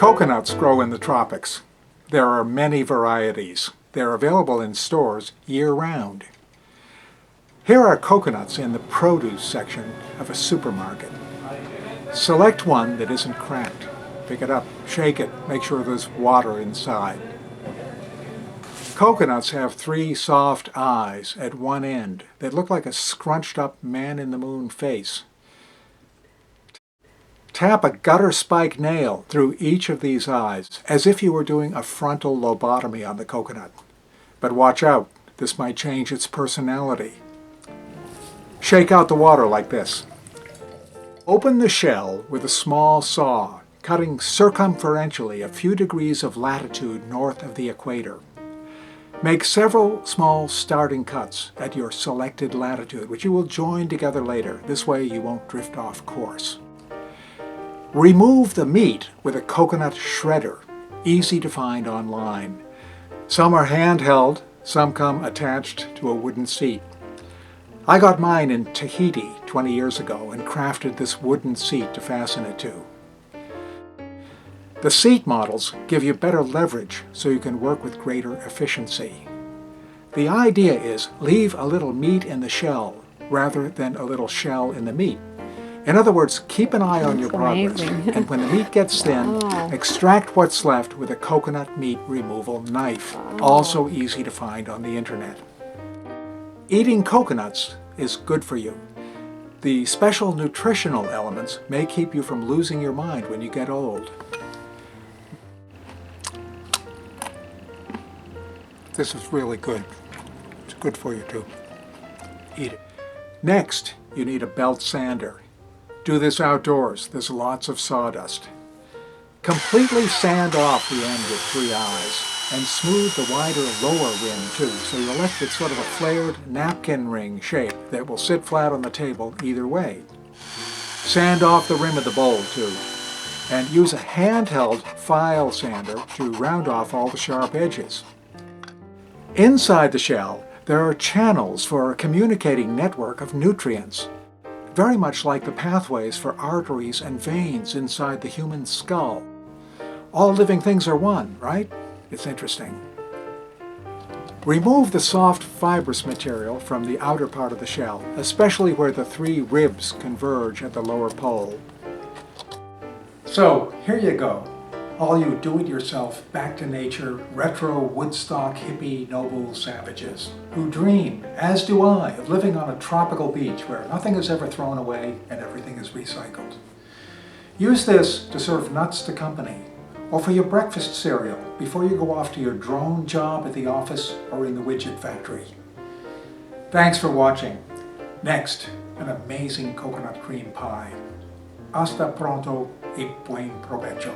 Coconuts grow in the tropics. There are many varieties. They're available in stores year-round. Here are coconuts in the produce section of a supermarket. Select one that isn't cracked. Pick it up, shake it, make sure there's water inside. Coconuts have 3 soft eyes at one end that look like a scrunched up man-in-the-moon face. Tap a gutter spike nail through each of these eyes as if you were doing a frontal lobotomy on the coconut. But watch out, this might change its personality. Shake out the water like this. Open the shell with a small saw, cutting circumferentially a few degrees of latitude north of the equator. Make several small starting cuts at your selected latitude, which you will join together later. This way you won't drift off course. Remove the meat with a coconut shredder, easy to find online. Some are handheld, some come attached to a wooden seat. I got mine in Tahiti 20 years ago and crafted this wooden seat to fasten it to. The seat models give you better leverage so you can work with greater efficiency. The idea is leave a little meat in the shell rather than a little shell in the meat. In other words, keep an eye on your progress, and when the meat gets thin, extract what's left with a coconut meat removal knife, also easy to find on the internet. Eating coconuts is good for you. The special nutritional elements may keep you from losing your mind when you get old. This is really good. It's good for you too. Eat it. Next, you need a belt sander. Do this outdoors. There's lots of sawdust. Completely sand off the end with 3 eyes and smooth the wider lower rim too, so you're left with sort of a flared napkin ring shape that will sit flat on the table either way. Sand off the rim of the bowl too, and use a handheld file sander to round off all the sharp edges. Inside the shell, there are channels for a communicating network of nutrients, very much like the pathways for arteries and veins inside the human skull. All living things are one, right? It's interesting. Remove the soft fibrous material from the outer part of the shell, especially where the 3 ribs converge at the lower pole. So, here you go. All you do-it-yourself, back-to-nature, retro Woodstock hippie noble savages who dream, as do I, of living on a tropical beach where nothing is ever thrown away and everything is recycled. Use this to serve nuts to company, or for your breakfast cereal before you go off to your drone job at the office or in the widget factory. Thanks for watching. Next, an amazing coconut cream pie. Hasta pronto y buen provecho.